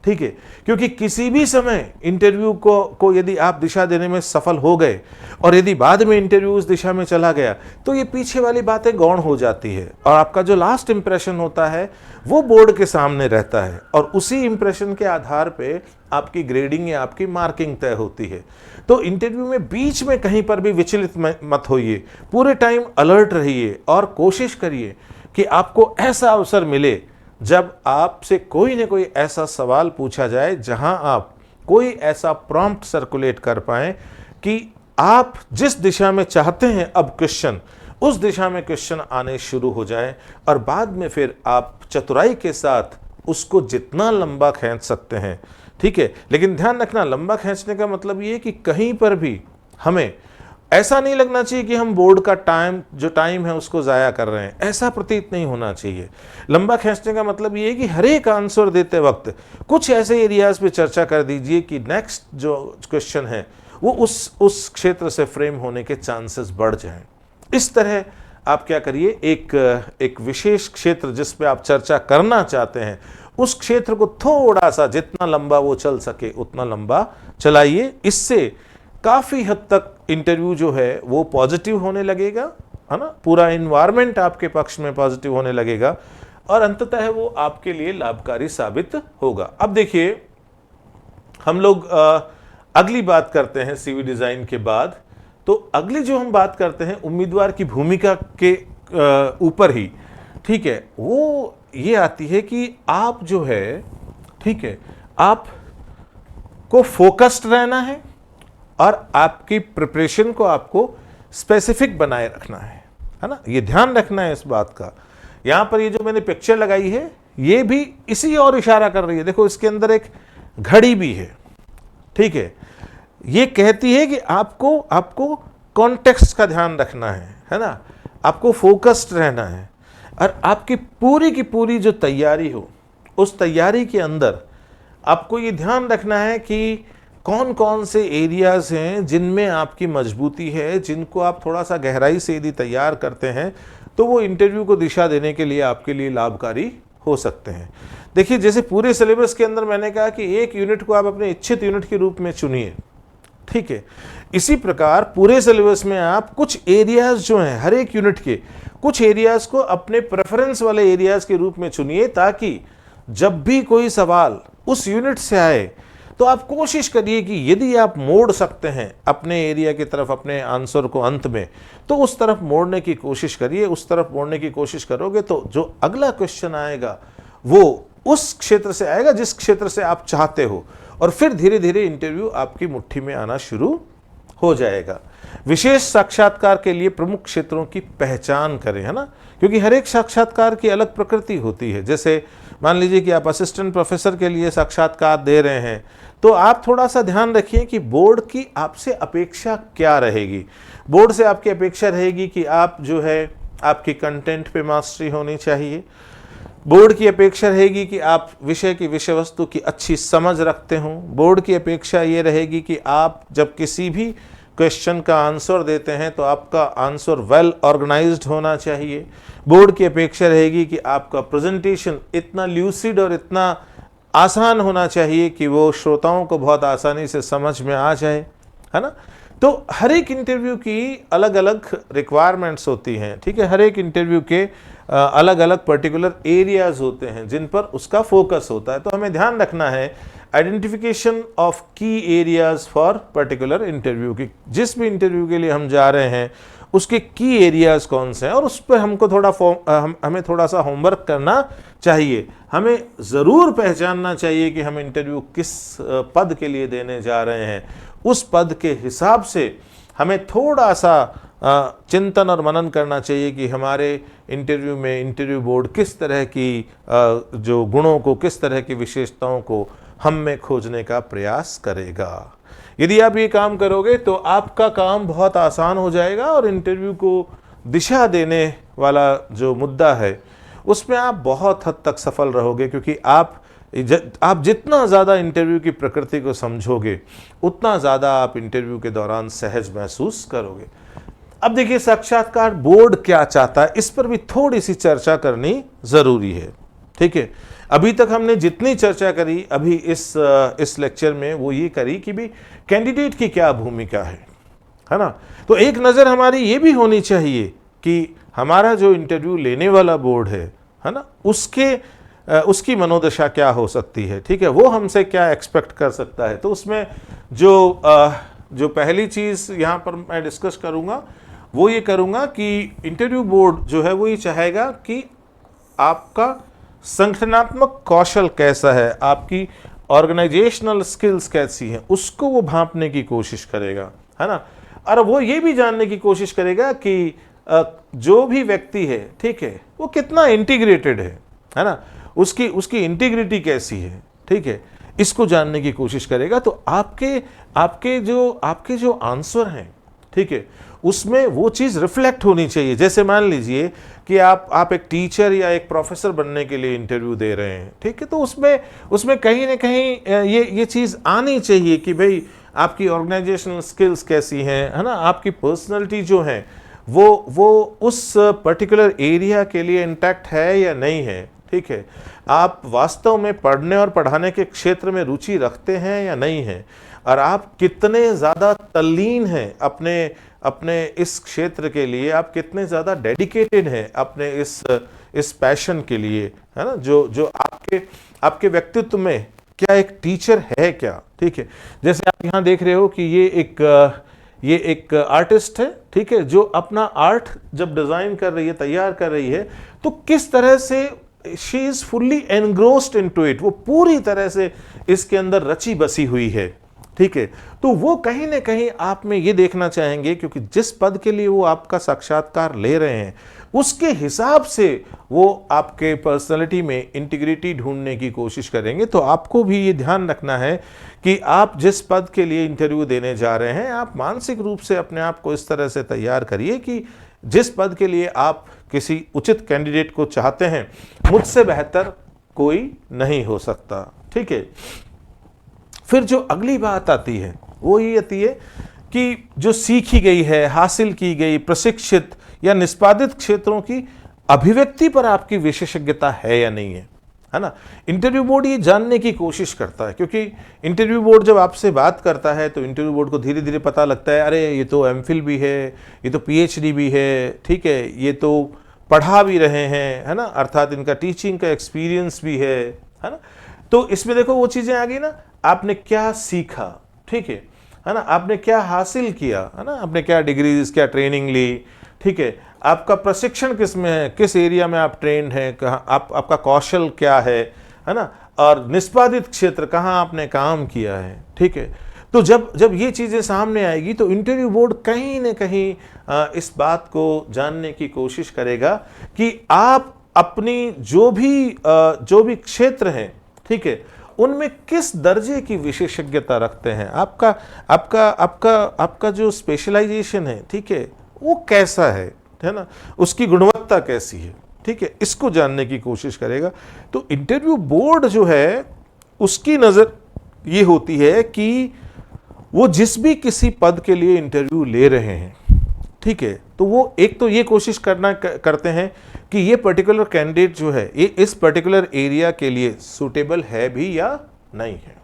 ठीक है, क्योंकि किसी भी समय इंटरव्यू को यदि आप दिशा देने में सफल हो गए और यदि बाद में इंटरव्यू उस दिशा में चला गया तो ये पीछे वाली बातें गौण हो जाती है और आपका जो लास्ट इंप्रेशन होता है वो बोर्ड के सामने रहता है और उसी इंप्रेशन के आधार पे आपकी ग्रेडिंग या आपकी मार्किंग तय होती है। तो इंटरव्यू में बीच में कहीं पर भी विचलित मत होइए, पूरे टाइम अलर्ट रहिए और कोशिश करिए कि आपको ऐसा अवसर मिले जब आपसे कोई न कोई ऐसा सवाल पूछा जाए जहां आप कोई ऐसा प्रॉम्प्ट सर्कुलेट कर पाएं कि आप जिस दिशा में चाहते हैं अब क्वेश्चन, उस दिशा में क्वेश्चन आने शुरू हो जाए और बाद में फिर आप चतुराई के साथ उसको जितना लंबा खींच सकते हैं, ठीक है। लेकिन ध्यान रखना, लंबा खींचने का मतलब ये कि कहीं पर भी हमें ऐसा नहीं लगना चाहिए कि हम बोर्ड का टाइम है उसको ज़ाया कर रहे हैं, ऐसा प्रतीत नहीं होना चाहिए। लंबा खींचने का मतलब ये है कि हर एक आंसर देते वक्त कुछ ऐसे एरियाज पे चर्चा कर दीजिए कि नेक्स्ट जो क्वेश्चन है वो उस क्षेत्र से फ्रेम होने के चांसेस बढ़ जाएं। इस तरह आप क्या करिए, एक विशेष क्षेत्र जिस पे आप चर्चा करना चाहते हैं उस क्षेत्र को थोड़ा सा जितना लंबा वो चल सके उतना लंबा चलाइए। इससे काफ़ी हद तक इंटरव्यू जो है वो पॉजिटिव होने लगेगा, है ना, पूरा इन्वायरमेंट आपके पक्ष में पॉजिटिव होने लगेगा और अंततः वो आपके लिए लाभकारी साबित होगा। अब देखिए, हम लोग अगली बात करते हैं सीवी डिज़ाइन के बाद। तो अगली जो हम बात करते हैं उम्मीदवार की भूमिका के ऊपर ही, ठीक है, वो ये आती है कि आप जो है, ठीक है, आप को फोकस्ड रहना है और आपकी प्रिपरेशन को आपको स्पेसिफिक बनाए रखना है ना, ये ध्यान रखना है इस बात का। यहां पर ये जो मैंने पिक्चर लगाई है ये भी इसी और इशारा कर रही है। देखो, इसके अंदर एक घड़ी भी है, ठीक है, ये कहती है कि आपको कॉन्टेक्स्ट का ध्यान रखना है ना, आपको फोकस्ड रहना है और आपकी पूरी की पूरी जो तैयारी हो उस तैयारी के अंदर आपको ये ध्यान रखना है कि कौन कौन से एरियाज हैं जिनमें आपकी मजबूती है, जिनको आप थोड़ा सा गहराई से यदि तैयार करते हैं तो वो इंटरव्यू को दिशा देने के लिए आपके लिए लाभकारी हो सकते हैं। देखिए, जैसे पूरे सिलेबस के अंदर मैंने कहा कि एक यूनिट को आप अपने इच्छित यूनिट के रूप में चुनिए, ठीक है, इसी प्रकार पूरे सिलेबस में आप कुछ एरियाज जो हैं हर एक यूनिट के, कुछ एरियाज को अपने प्रेफरेंस वाले एरियाज के रूप में चुनिए ताकि जब भी कोई सवाल उस यूनिट से आए तो आप कोशिश करिए कि यदि आप मोड़ सकते हैं अपने एरिया की तरफ अपने आंसर को अंत में, तो उस तरफ मोड़ने की कोशिश करिए। उस तरफ मोड़ने की कोशिश करोगे तो जो अगला क्वेश्चन आएगा वो उस क्षेत्र से आएगा जिस क्षेत्र से आप चाहते हो और फिर धीरे धीरे इंटरव्यू आपकी मुट्ठी में आना शुरू हो जाएगा। विशेष साक्षात्कार के लिए प्रमुख क्षेत्रों की पहचान करें, है ना, क्योंकि हर एक साक्षात्कार की अलग प्रकृति होती है। जैसे मान लीजिए कि आप असिस्टेंट प्रोफेसर के लिए साक्षात्कार दे रहे हैं तो आप थोड़ा सा ध्यान रखिए कि बोर्ड की आपसे अपेक्षा क्या रहेगी। बोर्ड से आपकी अपेक्षा रहेगी कि आप जो है आपकी कंटेंट पे मास्टरी होनी चाहिए। बोर्ड की अपेक्षा रहेगी कि आप विषय की विषय वस्तु की अच्छी समझ रखते हों। बोर्ड की अपेक्षा ये रहेगी कि आप जब किसी भी क्वेश्चन का आंसर देते हैं तो आपका आंसर वेल ऑर्गेनाइज्ड होना चाहिए। बोर्ड की अपेक्षा रहेगी कि आपका प्रेजेंटेशन इतना ल्यूसिड और इतना आसान होना चाहिए कि वो श्रोताओं को बहुत आसानी से समझ में आ जाए, है ना। तो हर एक इंटरव्यू की अलग अलग रिक्वायरमेंट्स होती हैं, ठीक है, हर एक इंटरव्यू के अलग अलग पर्टिकुलर एरियाज होते हैं जिन पर उसका फोकस होता है। तो हमें ध्यान रखना है आइडेंटिफिकेशन ऑफ की एरियाज फॉर पर्टिकुलर इंटरव्यू की। जिस भी इंटरव्यू के लिए हम जा रहे हैं उसके की एरियाज कौन से हैं और उस पर हमको हमें थोड़ा सा होमवर्क करना चाहिए। हमें ज़रूर पहचानना चाहिए कि हम इंटरव्यू किस पद के लिए देने जा रहे हैं। उस पद के हिसाब से हमें थोड़ा सा चिंतन और मनन करना चाहिए कि हमारे इंटरव्यू में इंटरव्यू बोर्ड किस तरह की जो गुणों को, किस तरह की विशेषताओं को हम में खोजने का प्रयास करेगा। यदि आप ये काम करोगे तो आपका काम बहुत आसान हो जाएगा और इंटरव्यू को दिशा देने वाला जो मुद्दा है उसमें आप बहुत हद तक सफल रहोगे, क्योंकि आप जितना ज़्यादा इंटरव्यू की प्रकृति को समझोगे उतना ज़्यादा आप इंटरव्यू के दौरान सहज महसूस करोगे। अब देखिए, साक्षात्कार बोर्ड क्या चाहता है इस पर भी थोड़ी सी चर्चा करनी ज़रूरी है, ठीक है। अभी तक हमने जितनी चर्चा करी अभी इस लेक्चर में वो ये करी कि भी कैंडिडेट की क्या भूमिका है ना। तो एक नज़र हमारी ये भी होनी चाहिए कि हमारा जो इंटरव्यू लेने वाला बोर्ड है ना, उसकी मनोदशा क्या हो सकती है, ठीक है, वो हमसे क्या एक्सपेक्ट कर सकता है। तो उसमें जो पहली चीज़ यहाँ पर मैं डिस्कस करूँगा वो ये करूँगा कि इंटरव्यू बोर्ड जो है वो ये चाहेगा कि आपका संगठनात्मक कौशल कैसा है, आपकी ऑर्गेनाइजेशनल स्किल्स कैसी हैं, उसको वो भांपने की कोशिश करेगा, है ना। और वो ये भी जानने की कोशिश करेगा कि जो भी व्यक्ति है, ठीक है, वो कितना इंटीग्रेटेड है ना, उसकी इंटीग्रिटी कैसी है, ठीक है, इसको जानने की कोशिश करेगा। तो आपके जो आंसर हैं, ठीक है, उसमें वो चीज़ रिफ्लेक्ट होनी चाहिए। जैसे मान लीजिए कि आप एक टीचर या एक प्रोफेसर बनने के लिए इंटरव्यू दे रहे हैं, ठीक है, तो उसमें कहीं ना कहीं ये चीज़ आनी चाहिए कि भाई आपकी ऑर्गेनाइजेशनल स्किल्स कैसी हैं, है ना, आपकी पर्सनैलिटी जो है वो उस पर्टिकुलर एरिया के लिए इंटैक्ट है या नहीं है, ठीक है, आप वास्तव में पढ़ने और पढ़ाने के क्षेत्र में रुचि रखते हैं या नहीं है, और आप कितने ज़्यादा तल्लीन हैं अपने इस क्षेत्र के लिए, आप कितने ज़्यादा डेडिकेटेड हैं अपने इस पैशन के लिए, है ना, जो आपके व्यक्तित्व में क्या एक टीचर है क्या, ठीक है। जैसे आप यहाँ देख रहे हो कि ये एक आर्टिस्ट है, ठीक है, जो अपना आर्ट जब डिज़ाइन कर रही है, तैयार कर रही है, तो किस तरह से she is fully engrossed into it, वो पूरी तरह से इसके अंदर रची बसी हुई है, ठीक है। तो वो कहीं ना कहीं आप में ये देखना चाहेंगे, क्योंकि जिस पद के लिए वो आपका साक्षात्कार ले रहे हैं उसके हिसाब से वो आपके पर्सनालिटी में इंटीग्रिटी ढूंढने की कोशिश करेंगे। तो आपको भी ये ध्यान रखना है कि आप जिस पद के लिए इंटरव्यू देने जा रहे हैं, आप मानसिक रूप से अपने आप को इस तरह से तैयार करिए कि जिस पद के लिए आप किसी उचित कैंडिडेट को चाहते हैं, मुझसे बेहतर कोई नहीं हो सकता, ठीक है। फिर जो अगली बात आती है वो ये आती है कि जो सीखी गई है, हासिल की गई, प्रशिक्षित या निष्पादित क्षेत्रों की अभिव्यक्ति पर आपकी विशेषज्ञता है या नहीं है ना। इंटरव्यू बोर्ड ये जानने की कोशिश करता है, क्योंकि इंटरव्यू बोर्ड जब आपसे बात करता है तो इंटरव्यू बोर्ड को धीरे धीरे पता लगता है, अरे ये तो एमफिल भी है, ये तो पीएचडी भी है, ठीक है, ये तो पढ़ा भी रहे हैं, है ना, अर्थात इनका टीचिंग का एक्सपीरियंस भी है ना। तो इसमें देखो वो चीज़ें आ गई ना, आपने क्या सीखा, ठीक है ना, आपने क्या हासिल किया, है ना, आपने क्या डिग्रीज, क्या ट्रेनिंग ली, ठीक है, आपका प्रशिक्षण किस में है, किस एरिया में आप ट्रेंड हैं, कहाँ आपका कौशल क्या है ना, और निष्पादित क्षेत्र कहाँ आपने काम किया है, ठीक है। तो जब ये चीज़ें सामने आएगी तो इंटरव्यू बोर्ड कहीं ना कहीं इस बात को जानने की कोशिश करेगा कि आप अपनी जो भी क्षेत्र हैं, ठीक है, उनमें किस दर्जे की विशेषज्ञता रखते हैं, आपका जो स्पेशलाइजेशन है, ठीक है, वो कैसा है ना, उसकी गुणवत्ता कैसी है, ठीक है, इसको जानने की कोशिश करेगा। तो इंटरव्यू बोर्ड जो है उसकी नज़र ये होती है कि वो जिस भी किसी पद के लिए इंटरव्यू ले रहे हैं, ठीक है, तो वो एक तो ये कोशिश करते हैं कि ये पर्टिकुलर कैंडिडेट जो है ये इस पर्टिकुलर एरिया के लिए सूटेबल है भी या नहीं है।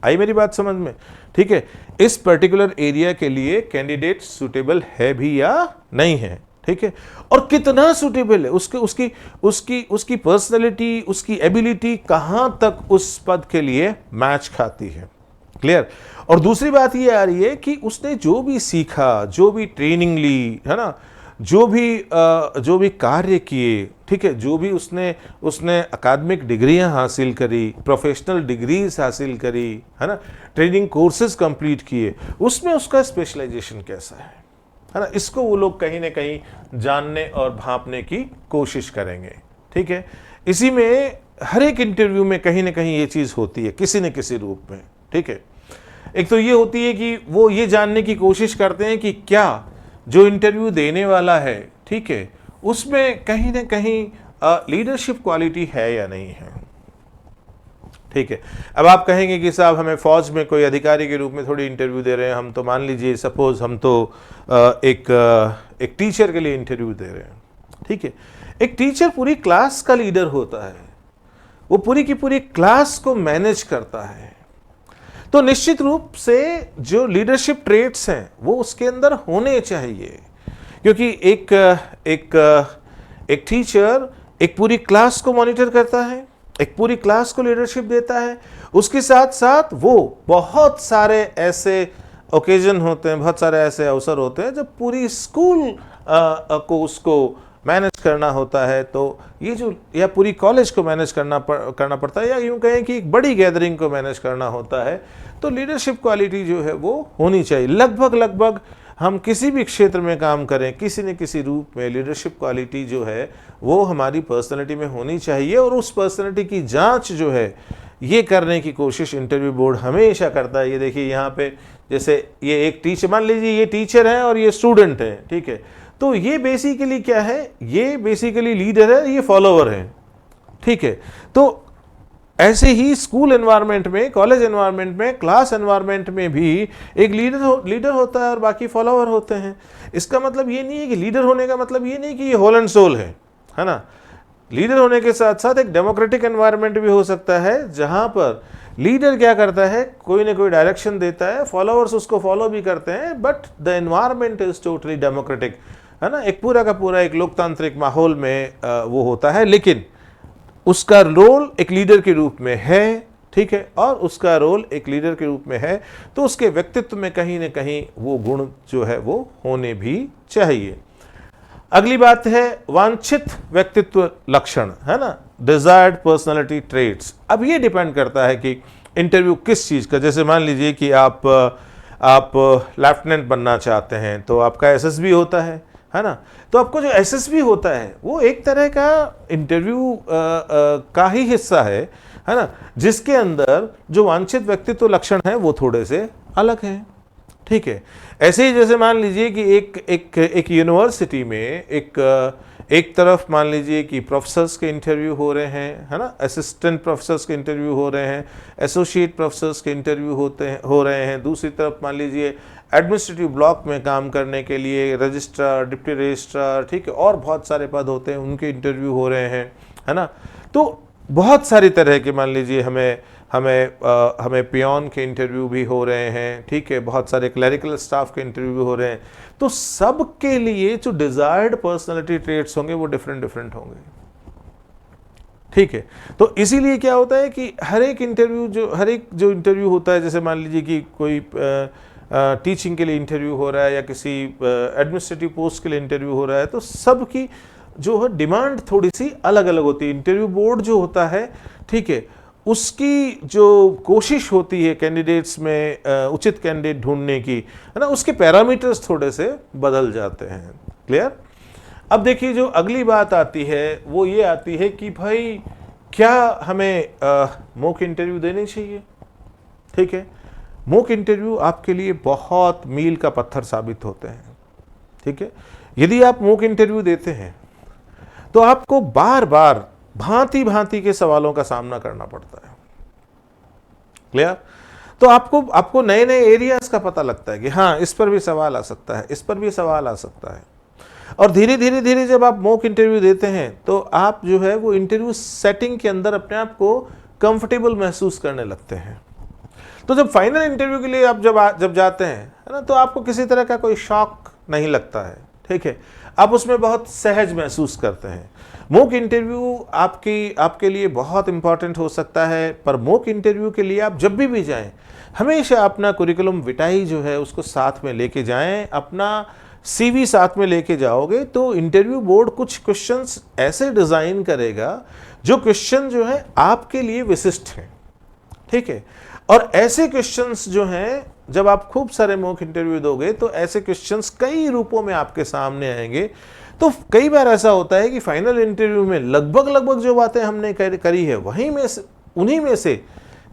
आई मेरी बात समझ में, ठीक है, इस पर्टिकुलर एरिया के लिए कैंडिडेट सूटेबल है भी या नहीं है, ठीक है, और कितना सूटेबल है, उसकी पर्सनैलिटी, उसकी एबिलिटी कहां तक उस पद के लिए मैच खाती है। क्लियर। और दूसरी बात ये आ रही है कि उसने जो भी सीखा, जो भी ट्रेनिंग ली, है ना, जो भी कार्य किए, ठीक है, जो भी उसने अकादमिक डिग्रियां हासिल करी, प्रोफेशनल डिग्रीज हासिल करी, है ना, ट्रेनिंग कोर्सेज कंप्लीट किए, उसमें उसका स्पेशलाइजेशन कैसा है ना, इसको वो लोग कहीं ना कहीं जानने और भांपने की कोशिश करेंगे, ठीक है। इसी में हर एक इंटरव्यू में कहीं ना कहीं ये चीज़ होती है किसी न किसी रूप में, ठीक है। एक तो ये होती है कि वो ये जानने की कोशिश करते हैं कि क्या जो इंटरव्यू देने वाला है, ठीक है, उसमें कहीं ना कहीं लीडरशिप क्वालिटी है या नहीं है, ठीक है। अब आप कहेंगे कि साहब हमें फौज में कोई अधिकारी के रूप में थोड़ी इंटरव्यू दे रहे हैं, हम तो मान लीजिए सपोज हम तो एक टीचर के लिए इंटरव्यू दे रहे हैं, ठीक है। एक टीचर पूरी क्लास का लीडर होता है, वो पूरी की पूरी क्लास को मैनेज करता है। तो निश्चित रूप से जो लीडरशिप ट्रेट्स हैं वो उसके अंदर होने चाहिए, क्योंकि एक टीचर एक पूरी क्लास को मॉनिटर करता है, एक पूरी क्लास को लीडरशिप देता है। उसके साथ साथ वो बहुत सारे ऐसे ओकेजन होते हैं, बहुत सारे ऐसे अवसर होते हैं जब पूरी स्कूल को उसको मैनेज करना होता है। तो ये जो या पूरी कॉलेज को मैनेज करना पड़ता है, या यूं कहें कि एक बड़ी गैदरिंग को मैनेज करना होता है। तो लीडरशिप क्वालिटी जो है वो होनी चाहिए। लगभग हम किसी भी क्षेत्र में काम करें, किसी न किसी रूप में लीडरशिप क्वालिटी जो है वो हमारी पर्सनैलिटी में होनी चाहिए। और उस पर्सनैलिटी की जांच जो है ये करने की कोशिश इंटरव्यू बोर्ड हमेशा करता है। ये देखिए यहाँ पे, जैसे ये एक टीचर, मान लीजिए ये टीचर है और ये स्टूडेंट है, ठीक है। तो ये बेसिकली क्या है, ये बेसिकली लीडर है, ये फॉलोवर है, ठीक है। तो ऐसे ही स्कूल एनवायरनमेंट में, कॉलेज एनवायरनमेंट में, क्लास एनवायरनमेंट में भी एक लीडर होता है और बाकी फॉलोवर होते हैं। इसका मतलब ये नहीं है कि लीडर होने का मतलब ये नहीं कि ये होल एंड सोल है ना। लीडर होने के साथ साथ एक डेमोक्रेटिक एनवायरनमेंट भी हो सकता है, जहां पर लीडर क्या करता है, कोई ना कोई डायरेक्शन देता है, फॉलोअर्स उसको फॉलो भी करते हैं, but the environment is totally democratic, है ना। एक पूरा का पूरा एक लोकतांत्रिक माहौल में वो होता है, लेकिन उसका रोल एक लीडर के रूप में है, ठीक है। और उसका रोल एक लीडर के रूप में है तो उसके व्यक्तित्व में कहीं ना कहीं वो गुण जो है वो होने भी चाहिए। अगली बात है वांछित व्यक्तित्व लक्षण, है ना, डिजायर्ड पर्सनालिटी ट्रेट्स। अब ये डिपेंड करता है कि इंटरव्यू किस चीज़ का। जैसे मान लीजिए कि आप लेफ्टिनेंट बनना चाहते हैं तो आपका एसएसबी होता है ना। तो आपको जो एसएसबी होता है वो एक तरह का इंटरव्यू का ही हिस्सा है ना, जिसके अंदर जो वांछित व्यक्तित्व लक्षण है वो थोड़े से अलग हैं, ठीक है। ऐसे ही जैसे मान लीजिए कि एक यूनिवर्सिटी में एक तरफ मान लीजिए कि प्रोफेसर्स के इंटरव्यू हो रहे हैं, है ना, असिस्टेंट प्रोफेसर्स के इंटरव्यू हो रहे हैं, एसोसिएट प्रोफेसर्स के इंटरव्यू हो रहे हैं। दूसरी तरफ मान लीजिए एडमिनिस्ट्रेटिव ब्लॉक में काम करने के लिए रजिस्ट्रार, डिप्टी रजिस्ट्रार, ठीक है, और बहुत सारे पद होते हैं, उनके इंटरव्यू हो रहे हैं, है ना। तो बहुत सारी तरह के, मान लीजिए हमें पियोन के इंटरव्यू भी हो रहे हैं, ठीक है, बहुत सारे क्लरिकल स्टाफ के इंटरव्यू हो रहे हैं। तो सब के लिए जो डिजायर्ड पर्सनालिटी ट्रेट्स होंगे वो डिफरेंट होंगे, ठीक है। तो इसीलिए क्या होता है कि हर एक जो इंटरव्यू होता है, जैसे मान लीजिए कि कोई टीचिंग के लिए इंटरव्यू हो रहा है या किसी एडमिनिस्ट्रेटिव पोस्ट के लिए इंटरव्यू हो रहा है, तो सबकी जो है डिमांड थोड़ी सी अलग अलग होती है। इंटरव्यू बोर्ड जो होता है, ठीक है, उसकी जो कोशिश होती है कैंडिडेट्स में उचित कैंडिडेट ढूंढने की, है ना, उसके पैरामीटर्स थोड़े से बदल जाते हैं। क्लियर। अब देखिए जो अगली बात आती है वो ये आती है कि भाई क्या हमें मॉक इंटरव्यू देनी चाहिए, ठीक है। मॉक इंटरव्यू आपके लिए बहुत मील का पत्थर साबित होते हैं, ठीक है। यदि आप मॉक इंटरव्यू देते हैं तो आपको बार बार भांति के सवालों का सामना करना पड़ता है। क्लियर। तो आपको नए नए एरियाज का पता लगता है कि हाँ, इस पर भी सवाल आ सकता है, इस पर भी सवाल आ सकता है। और धीरे धीरे जब आप मॉक इंटरव्यू देते हैं तो आप जो है वो इंटरव्यू सेटिंग के अंदर अपने आप को कंफर्टेबल महसूस करने लगते हैं। तो जब फाइनल इंटरव्यू के लिए आप जब जाते हैं, है ना, तो आपको किसी तरह का कोई शॉक नहीं लगता है, ठीक है। आप उसमें बहुत सहज महसूस करते हैं। मॉक इंटरव्यू आपके लिए बहुत इंपॉर्टेंट हो सकता है, पर मॉक इंटरव्यू के लिए आप जब भी जाएं हमेशा अपना कुरिकुलम विटाई जो है उसको साथ में लेके जाएं। अपना सीवी साथ में लेके जाओगे तो इंटरव्यू बोर्ड कुछ क्वेश्चंस ऐसे डिजाइन करेगा जो क्वेश्चन जो है आपके लिए विशिष्ट हैं, ठीक है। और ऐसे क्वेश्चंस जो हैं, जब आप खूब सारे मॉक इंटरव्यू दोगे तो ऐसे क्वेश्चंस कई रूपों में आपके सामने आएंगे। तो कई बार ऐसा होता है कि फाइनल इंटरव्यू में लगभग जो बातें हमने करी है उन्हीं में से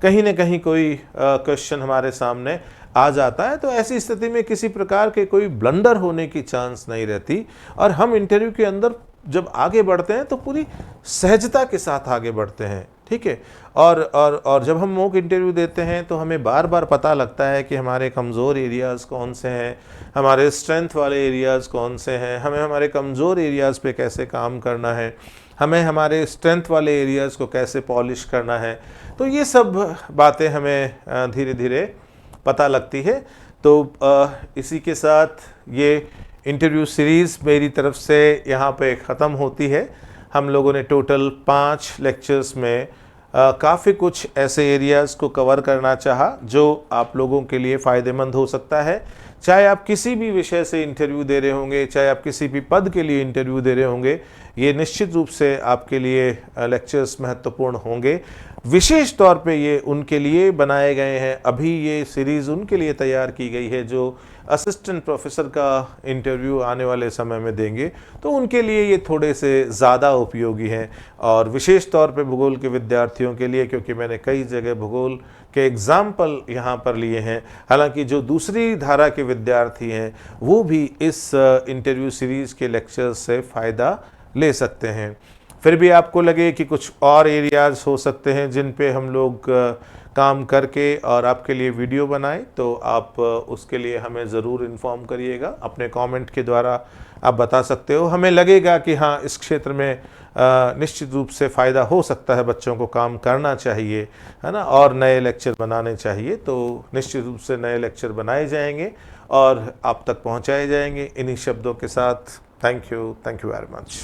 कहीं ना कहीं कोई क्वेश्चन हमारे सामने आ जाता है। तो ऐसी स्थिति में किसी प्रकार के कोई ब्लंडर होने की चांस नहीं रहती और हम इंटरव्यू के अंदर जब आगे बढ़ते हैं तो पूरी सहजता के साथ आगे बढ़ते हैं, ठीक है। और जब हम मॉक इंटरव्यू देते हैं तो हमें बार बार पता लगता है कि हमारे कमज़ोर एरियाज़ कौन से हैं, हमारे स्ट्रेंथ वाले एरियाज़ कौन से हैं, हमें हमारे कमज़ोर एरियाज़ पे कैसे काम करना है, हमें हमारे स्ट्रेंथ वाले एरियाज़ को कैसे पॉलिश करना है। तो ये सब बातें हमें धीरे धीरे पता लगती है। तो इसी के साथ ये इंटरव्यू सीरीज़ मेरी तरफ से यहाँ पे ख़त्म होती है। हम लोगों ने टोटल 5 लेक्चर्स में काफ़ी कुछ ऐसे एरियाज़ को कवर करना चाहा जो आप लोगों के लिए फ़ायदेमंद हो सकता है। चाहे आप किसी भी विषय से इंटरव्यू दे रहे होंगे, चाहे आप किसी भी पद के लिए इंटरव्यू दे रहे होंगे, ये निश्चित रूप से आपके लिए लेक्चर्स महत्वपूर्ण होंगे। विशेष तौर पे ये उनके लिए बनाए गए हैं, अभी ये सीरीज़ उनके लिए तैयार की गई है जो असिस्टेंट प्रोफेसर का इंटरव्यू आने वाले समय में देंगे, तो उनके लिए ये थोड़े से ज़्यादा उपयोगी हैं। और विशेष तौर पे भूगोल के विद्यार्थियों के लिए, क्योंकि मैंने कई जगह भूगोल के एग्जाम्पल यहाँ पर लिए हैं। हालांकि जो दूसरी धारा के विद्यार्थी हैं वो भी इस इंटरव्यू सीरीज़ के लेक्चर से फ़ायदा ले सकते हैं। फिर भी आपको लगे कि कुछ और एरियाज़ हो सकते हैं जिन पे हम लोग काम करके और आपके लिए वीडियो बनाएं, तो आप उसके लिए हमें ज़रूर इन्फॉर्म करिएगा। अपने कमेंट के द्वारा आप बता सकते हो। हमें लगेगा कि हाँ, इस क्षेत्र में निश्चित रूप से फ़ायदा हो सकता है, बच्चों को काम करना चाहिए, है ना, और नए लेक्चर बनाने चाहिए। तो निश्चित रूप से नए लेक्चर बनाए जाएंगे और आप तक पहुंचाए जाएंगे। इन्हीं शब्दों के साथ थैंक यू वेरी मच।